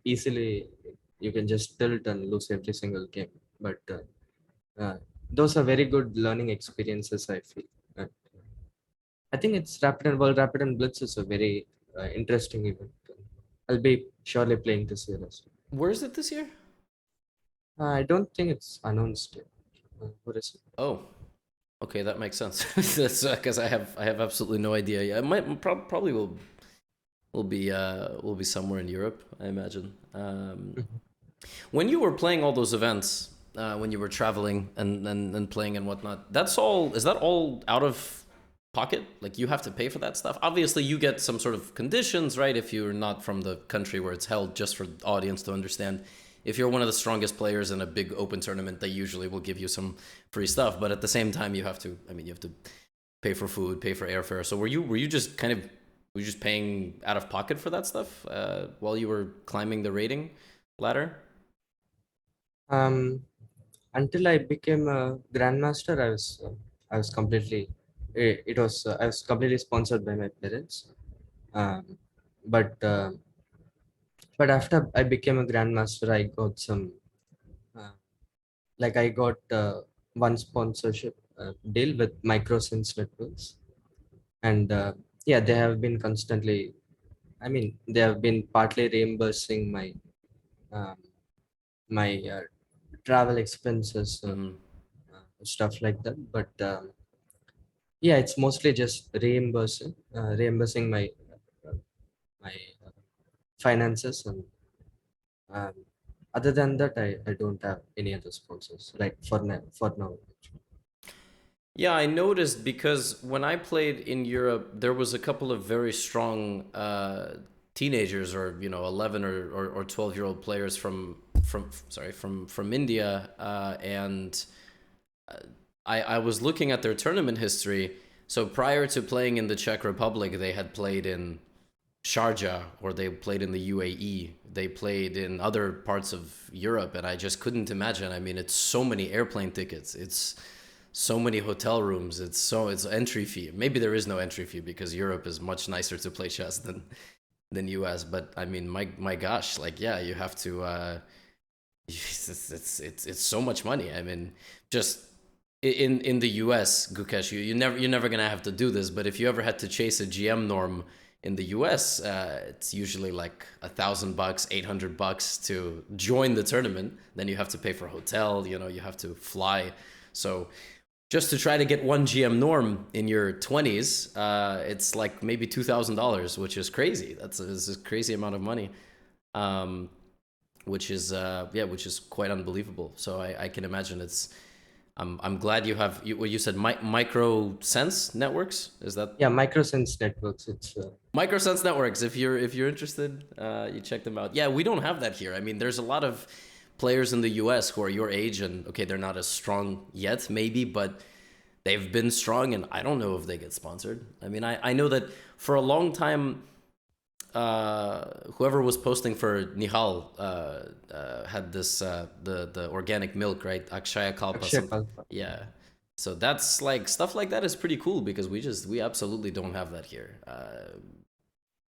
easily you can just tilt and lose every single game. But those are very good learning experiences, I feel. And I think it's Rapid and Blitz is a very interesting event. I'll be surely playing this year as Where is it this year? well. I don't think it's announced yet. What is it? Oh, okay, that makes sense. That's because I have absolutely no idea. Yeah, it might probably will be somewhere in Europe, I imagine. Mhm. When you were playing all those events, when you were traveling and playing and whatnot, that's all. Is that all out of pocket? Like you have to pay for that stuff. Obviously, you get some sort of conditions, right? If you're not from the country where it's held, just for the audience to understand. If you're one of the strongest players in a big open tournament, they usually will give you some free stuff. But at the same time, you have to. I mean, you have to pay for food, pay for airfare. So were you just kind of were you just paying out of pocket for that stuff while you were climbing the rating ladder? Um, until I became a grandmaster, I was completely it was I was completely sponsored by my parents. Um, but after I became a grandmaster, I got some uh, like I got one sponsorship deal with Microsense Networks, and yeah, they have been constantly. I mean, they have been partly reimbursing um, my travel expenses, Mm-hmm. stuff like that. But yeah, it's mostly just reimbursing uh, my finances, and um, other than that, I don't have any other sponsors. Like for now. Yeah, I noticed because when I played in Europe, there was a couple of very strong teenagers, or 11 or 12-year-old players from India, and I was looking at their tournament history. So prior to playing in the Czech Republic, they had played in Sharjah, or they played in the UAE. They played in other parts of Europe, and I just couldn't imagine. I mean, it's so many airplane tickets. It's so many hotel rooms. It's entry fee. Maybe there is no entry fee because Europe is much nicer to play chess than US. But I mean, my gosh, like yeah, you have to. It's so much money. I mean, just in the US, Gukesh, you're never gonna have to do this. But if you ever had to chase a GM norm in the US, it's usually like $1,000, $800 to join the tournament. Then you have to pay for hotel. You have to fly. So just to try to get one GM norm in your 20s, it's like maybe $2,000, which is crazy. That's a crazy amount of money. Um, which is which is quite unbelievable. So I can imagine it's. I'm glad what you said, microsense networks. Is that Yeah, Microsense Networks. It's microsense networks? If you're interested, you check them out. Yeah, we don't have that here. I mean, there's a lot of players in the U.S. who are your age, and okay, they're not as strong yet, maybe, but they've been strong, and I don't know if they get sponsored. I mean, I know that for a long time, whoever was posting for Nihal had this the organic milk, right? Akshaya Kalpa, Akshay something. Kalpa. Yeah. So that's like stuff like that is pretty cool because we absolutely don't have that here.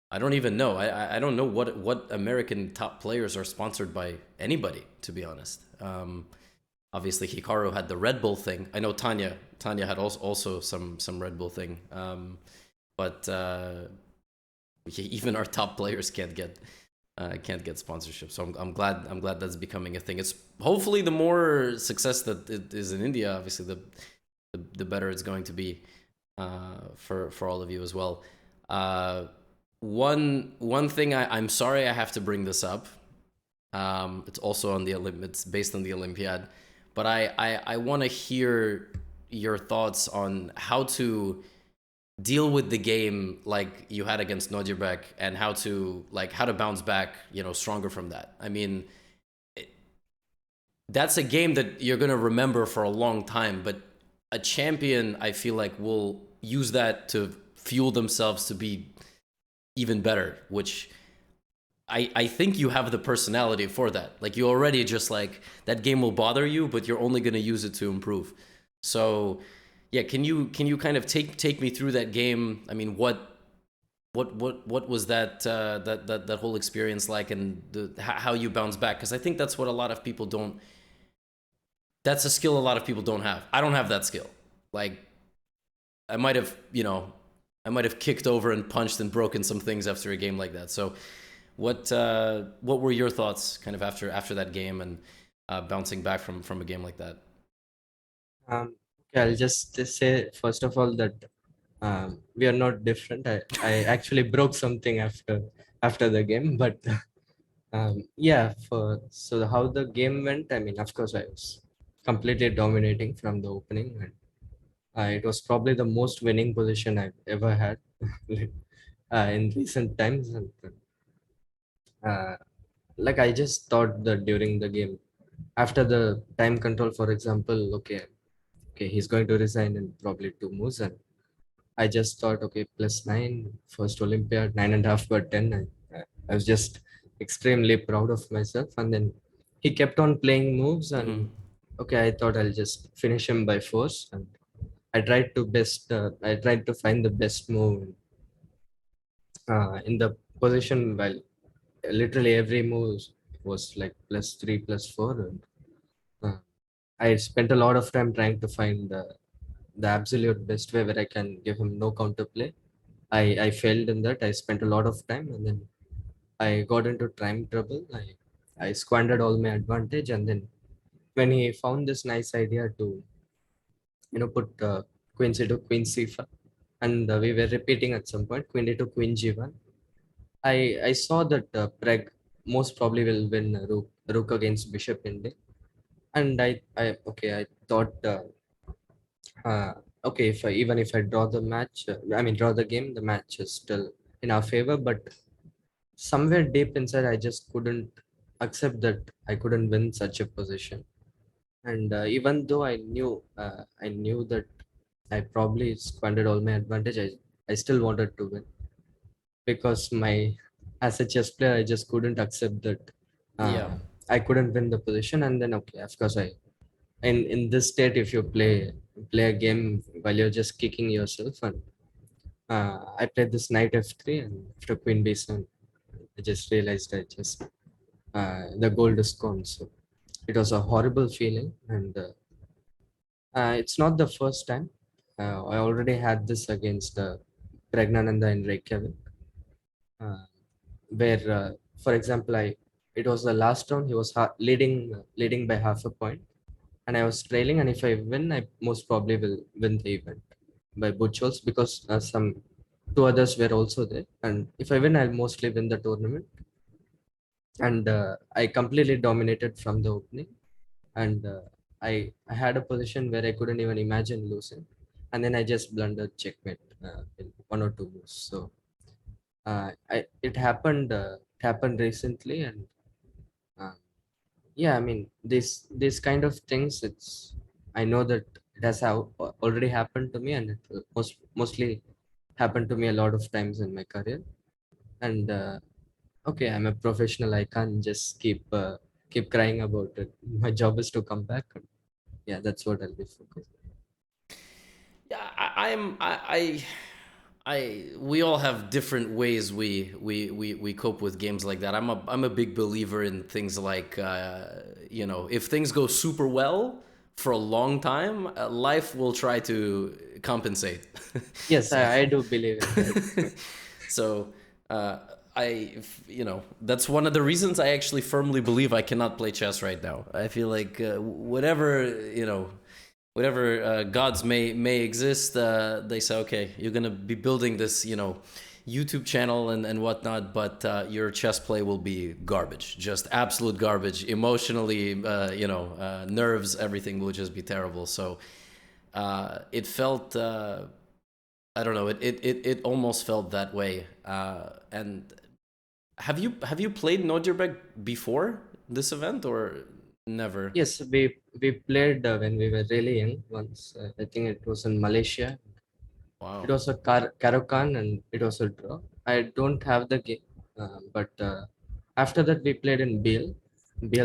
I don't even know. I don't know what American top players are sponsored by anybody, to be honest. Obviously Hikaru had the Red Bull thing. I know Tanya had also some Red Bull thing. But even our top players can't get sponsorship. So I'm glad that's becoming a thing. It's hopefully the more success that it is in India, obviously the better it's going to be for all of you as well. One thing I'm sorry I have to bring this up. It's also on the it's based on the Olympiad, but I want to hear your thoughts on how to deal with the game like you had against Nodjibek and how to bounce back, stronger from that. I mean, that's a game that you're going to remember for a long time, but a champion, I feel like, will use that to fuel themselves to be even better, which I think you have the personality for that. Like, you already just like, that game will bother you, but you're only going to use it to improve. So yeah, can you kind of take me through that game? I mean, what was that whole experience like, and how you bounce back? Because I think that's what a lot of people don't. That's a skill a lot of people don't have. I don't have that skill. Like, I might have kicked over and punched and broken some things after a game like that. So what were your thoughts kind of after that game and bouncing back from a game like that? Okay, I'll just say first of all that we are not different. I actually broke something after the game, but yeah. So how the game went, I mean, of course, I was completely dominating from the opening, and it was probably the most winning position I've ever had in recent times. And uh, like I just thought that during the game, after the time control, for example, okay, he's going to resign in probably 2 moves, and I just thought, okay, +9, first Olympiad, 9.5/10. I was just extremely proud of myself. And then he kept on playing moves, Mm-hmm. and okay, I thought I'll just finish him by force. And I tried to find the best move in the position, while literally every move was like +3, +4. And, uh, I spent a lot of time trying to find the absolute best way where I can give him no counterplay. I failed in that. I spent a lot of time, and then I got into time trouble. I squandered all my advantage, and then when he found this nice idea to put queen c to queen c5, and we were repeating at some point queen d to queen g1. I saw that Preg most probably will win rook against bishop in day, and I thought okay, even if I draw the match, I mean draw the game, the match is still in our favor. But somewhere deep inside, I just couldn't accept that I couldn't win such a position. And even though I knew that I probably squandered all my advantage, I still wanted to win, because as a chess player, I just couldn't accept that Yeah. I couldn't win the position. And then, okay, of course, in this state, if you play a game while you're just kicking yourself, and I played this knight f3, and after queen b7, I just realized the gold is gone. So it was a horrible feeling, and it's not the first time. I already had this against Pregnananda in Reykjavik, uh, where, for example, it was the last round. He was leading by half a point, and I was trailing. And if I win, I most probably will win the event by butchers, because some two others were also there. And if I win, I'll mostly win the tournament. And I completely dominated from the opening, and I had a position where I couldn't even imagine losing, and then I just blundered checkmate in 1 or 2 moves. So it happened recently, and uh, yeah, I mean, this kind of things. I know that it has already happened to me, and it will mostly happened to me a lot of times in my career. And okay, I'm a professional. I can't just keep crying about it. My job is to come back. Yeah, that's what I'll be focused. We all have different ways we cope with games like that. I'm a big believer in things like if things go super well for a long time, life will try to compensate. Yes, So I do believe in that. so uh, that's one of the reasons I actually firmly believe I cannot play chess right now. I feel like whatever gods may exist, they say, okay, you're gonna be building this, YouTube channel and whatnot, but your chess play will be garbage, just absolute garbage. Emotionally, nerves, everything will just be terrible. So it felt, I don't know, it almost felt that way. And have you played Nodjurbeck before this event or never? Yes, we played when we were really young once. I think it was in Malaysia. It Wow. was a Karakan and it was a draw. I don't have the game, but after that we played in BL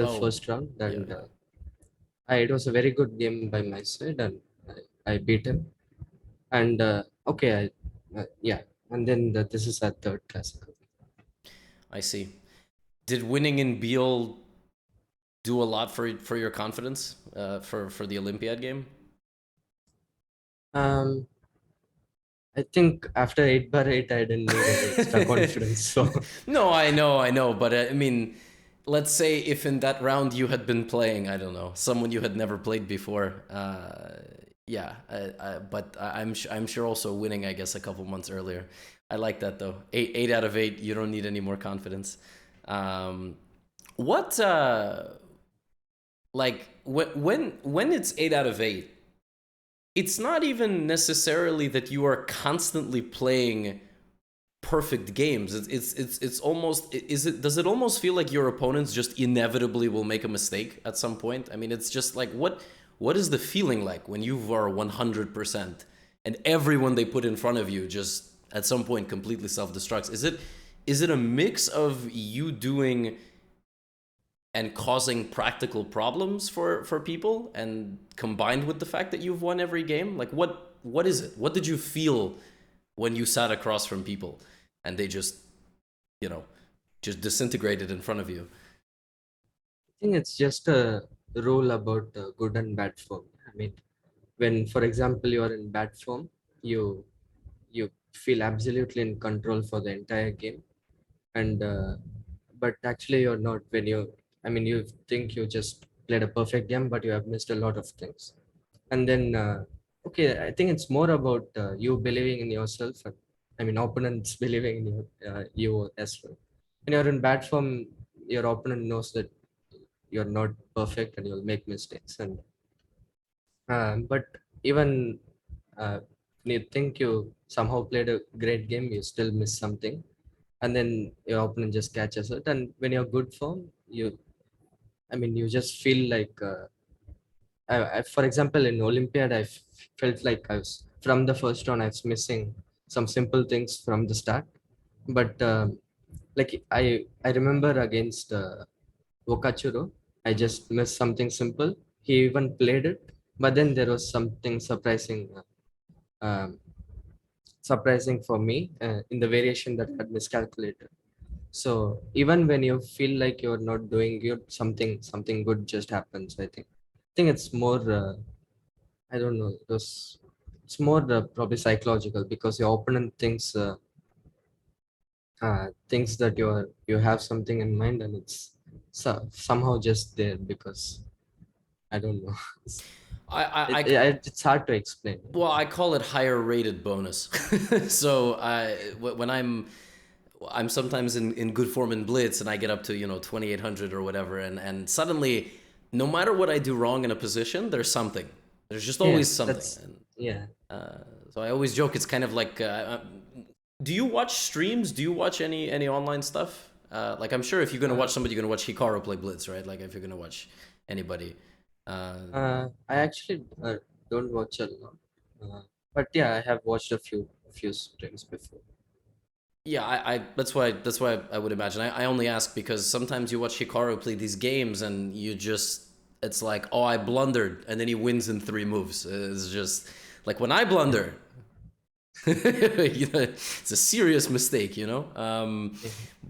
Oh, first round, yeah, and yeah. it was a very good game by my side, and I beat him. And okay, yeah, and then this is our third classical. I see. Did winning in Beal do a lot for your confidence for the Olympiad game? Um, I think after 8 bar 8, I didn't need any extra confidence. So No, I know, but I mean, let's say if in that round you had been playing, I don't know, someone you had never played before. Yeah, but I'm sure also winning, I guess, a couple months earlier. I like that though. Eight out of eight. You don't need any more confidence. Um, what like when it's 8 out of 8, it's not even necessarily that you are constantly playing perfect games. It's almost, does it almost feel like your opponents just inevitably will make a mistake at some point? I mean, it's just like what is the feeling like when you are 100% and everyone they put in front of you just at some point completely self-destructs? Is it a mix of you doing and causing practical problems for people, and combined with the fact that you've won every game? Like what is it? What did you feel when you sat across from people and they you know just disintegrated in front of you? I think it's just a rule about good and bad form. I mean, when, for example, you are in bad form, you you feel absolutely in control for the entire game, and but actually you're not. When you, I mean, you think you just played a perfect game, but you have missed a lot of things. And then okay, I think it's more about you believing in yourself, and I mean opponents believing in you as well. When you're in bad form, your opponent knows that you're not perfect and you'll make mistakes. And but even when you think you somehow played a great game, you still miss something, and then your opponent just catches it. And when you're good form, you, I mean, you just feel like for example, in Olympiad, felt like I was from the first round, I was missing some simple things from the start. But like I remember against Okachuro, I just missed something simple. He even played it, but then there was something surprising for me in the variation that I had miscalculated. So even when you feel like you're not doing good, something good just happens. I think it's more. I don't know. It's more probably psychological, because your opponent thinks that you have something in mind, and it's somehow just there because I don't know. I It's hard to explain. Well, I call it higher rated bonus. So when I'm sometimes in good form in blitz and I get up to 2800 or whatever, and suddenly, no matter what I do wrong in a position, there's just Yeah, always something. that's And yeah. so I always joke, it's kind of like do you watch streams? Do you watch any online stuff? Like, I'm sure if you're gonna Uh, watch somebody, you're gonna watch Hikaru play blitz, right? Like if you're gonna watch anybody. uh, I actually don't watch a lot, but yeah, I have watched a few streams before. Yeah, that's why I would imagine. I only ask because sometimes you watch Hikaru play these games and it's like, oh, I blundered, and then he wins in 3 moves. It's just Like when I blunder, it's a serious mistake, Yeah.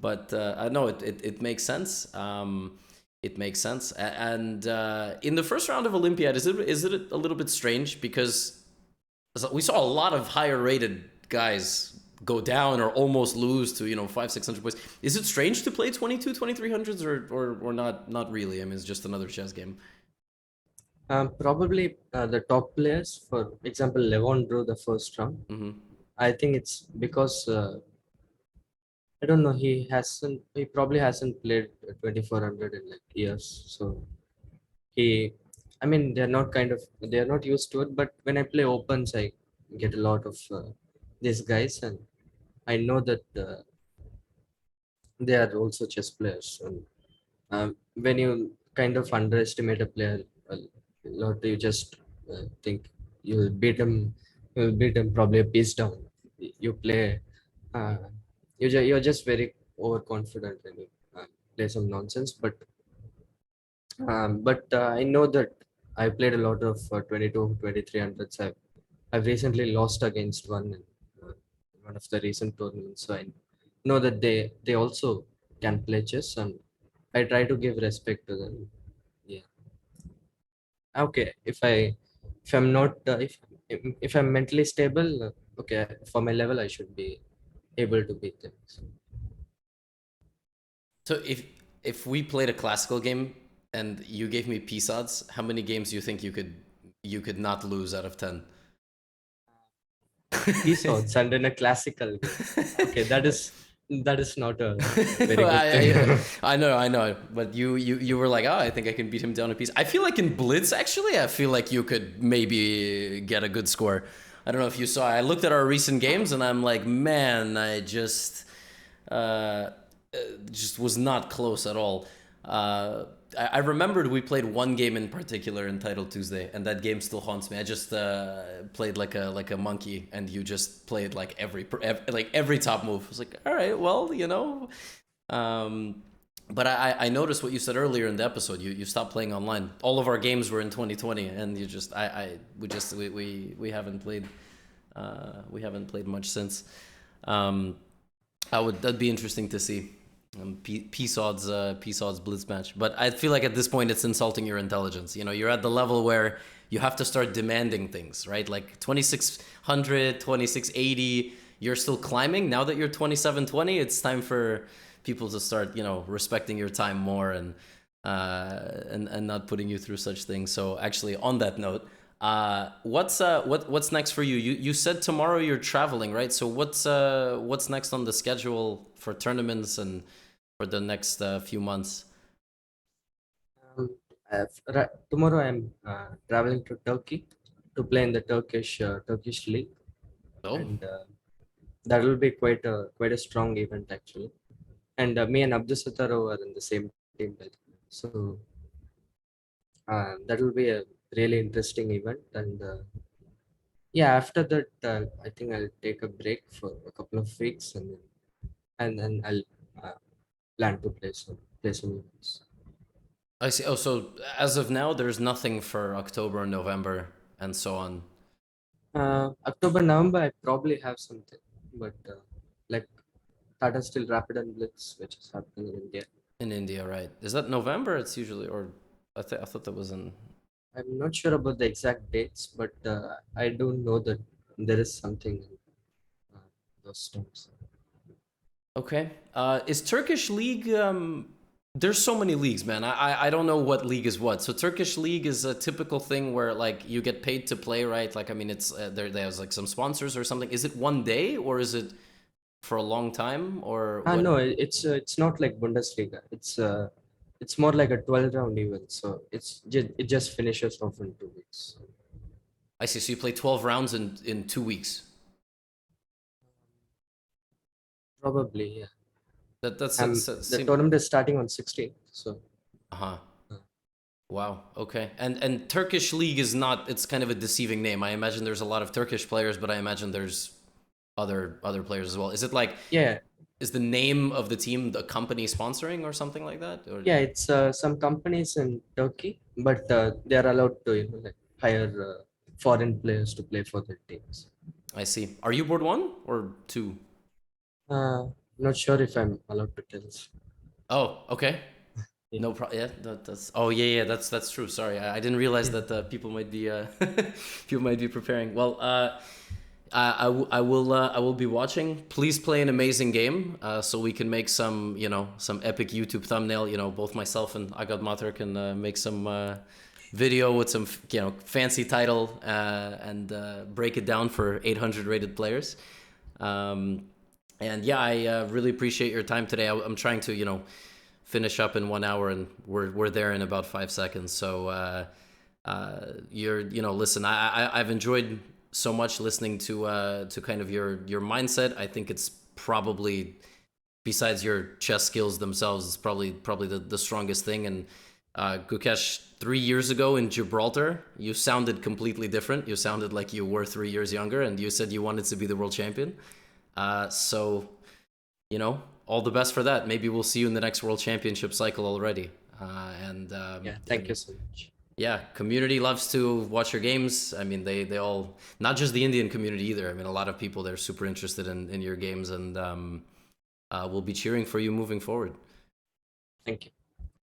But I know it makes sense. It makes sense. And in the first round of Olympiad, is it a little bit strange because we saw a lot of higher rated guys go down or almost lose to 500-600 points. Is it strange to play 22-2300s or not really? I mean, it's just another chess game. Probably the top players, for example, Levon drew the first round. Hmm. I think it's because I don't know. He probably hasn't played 2400 in like years. So he, I mean, they're not used to it. But when I play opens, I get a lot of these guys, and I know that they are also chess players. And when you kind of underestimate a player a lot, you just think you'll beat him. You'll beat him probably a piece down. You play. Uh, you're just very overconfident when you play some nonsense. But I know that I played a lot of 22, 2300s. I've recently lost against one in one of the recent tournaments. So I know that they also can play chess, and I try to give respect to them. Yeah. Okay. If I'm not if I'm mentally stable, okay, for my level, I should be able to beat them. So, So if we played a classical game and you gave me peace odds, how many games do you think you could not lose out of 10? peace odds and in a classical game. Okay, that is not a very good thing. I know, but you were like, oh, I think I can beat him down a piece. I feel like in Blitz, actually, I feel like you could maybe get a good score. I don't know if you saw. I looked at our recent games, and I'm like, man, I uh, just was not close at all. I remembered we played one game in particular in Title Tuesday, and that game still haunts me. I just played like a monkey, and you just played like every top move. I was like, all right, well, Um, but I noticed what you said earlier in the episode. You stopped playing online. All of our games were in 2020, and you just we haven't played much since. Um, that'd be interesting to see. Peace odds blitz match. But I feel like at this point it's insulting your intelligence. You're at the level where you have to start demanding things, right? Like 2600, 2680, you're still climbing. Now that you're 2720, it's time for people to start, respecting your time more and not putting you through such things. So actually, on that note, what's next for you? You said tomorrow you're traveling, right? So what's next on the schedule for tournaments and for the next few months? Um, Tomorrow I'm traveling to Turkey to play in the Turkish league, Oh, and that will be quite a strong event actually. And me and Abdusataro are in the same team, by the way. So that will be a really interesting event. And yeah, after that, I think I'll take a break for a couple of weeks, and then I'll uh, plan to play some events. I see. Oh, so as of now, there's nothing for October, November, and so on October, November, I probably have something, but like Tata Steel Rapid and Blitz, which is happening in India. in India, right? Is that November? It's usually, or I thought that was in. I'm not sure about the exact dates, but I do know that there is something in uh, those terms. Okay. Is Turkish league? There's so many leagues, man. I don't know what league is what. So Turkish league is a typical thing where like you get paid to play, right? Like I mean, it's there's like some sponsors or something. Is it one day or is it for a long time or what? No, it's not like Bundesliga. It's more like a 12 round event, so it just finishes off in 2 weeks. I see. So you play 12 rounds in 2 weeks. Probably, yeah. That's The tournament is starting on 16th, so uh-huh. uh, Wow. Okay. And Turkish league is not. It's kind of a deceiving name. I imagine there's a lot of Turkish players, but I imagine there's other players as well. Is it like yeah, is the name of the team the company sponsoring or something like that? Or yeah. It's some companies in Turkey, but they are allowed to like hire. foreign players to play for their teams. I see. Are you board one or two? Not sure if I'm allowed to tell. Oh, okay. Yeah. No problem. Yeah, that's. Oh, yeah. That's true. Sorry, I didn't realize Yeah. that people might be people might be preparing. Well, I will be watching. Please play an amazing game, so we can make some some epic YouTube thumbnail. Both myself and Agat Matar can make some video with some fancy title and break it down for 800 rated players. And yeah, I really appreciate your time today. I'm trying to finish up in 1 hour, and we're there in about 5 seconds. So you're listen, I've enjoyed so much listening to kind of your mindset. I think it's probably, besides your chess skills themselves, it's probably the strongest thing. And Gukesh, 3 years ago in Gibraltar, you sounded completely different. You sounded like you were 3 years younger, and you said you wanted to be the world champion. So all the best for that. Maybe we'll see you in the next world championship cycle already. Yeah, thank you so much. Yeah, community loves to watch your games. I mean, they all, not just the Indian community either. I mean, a lot of people, they're super interested in your games, and we'll be cheering for you moving forward. Thank you.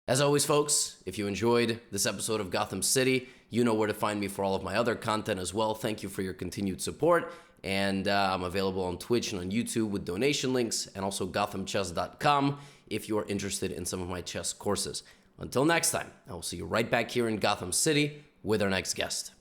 As always, folks, if you enjoyed this episode of Gotham City, you know where to find me for all of my other content as well. Thank you for your continued support. And I'm available on Twitch and on YouTube with donation links, and also GothamChess.com if you are interested in some of my chess courses. Until next time, I will see you right back here in Gotham City with our next guest.